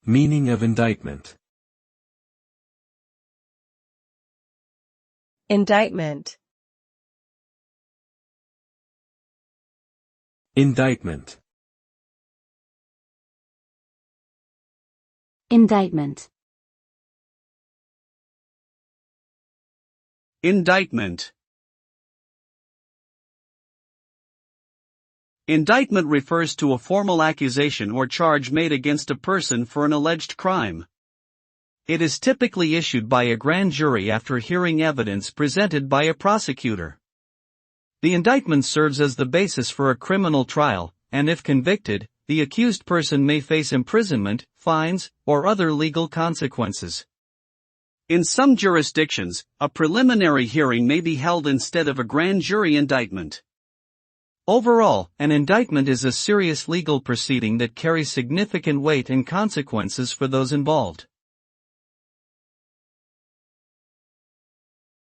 Meaning of indictment. Indictment. Indictment. Indictment. Indictment. Indictment refers to a formal accusation or charge made against a person for an alleged crime. It is typically issued by a grand jury after hearing evidence presented by a prosecutor. The indictment serves as the basis for a criminal trial, and if convicted, the accused person may face imprisonment, fines, or other legal consequences. In some jurisdictions, a preliminary hearing may be held instead of a grand jury indictment. Overall, an indictment is a serious legal proceeding that carries significant weight and consequences for those involved.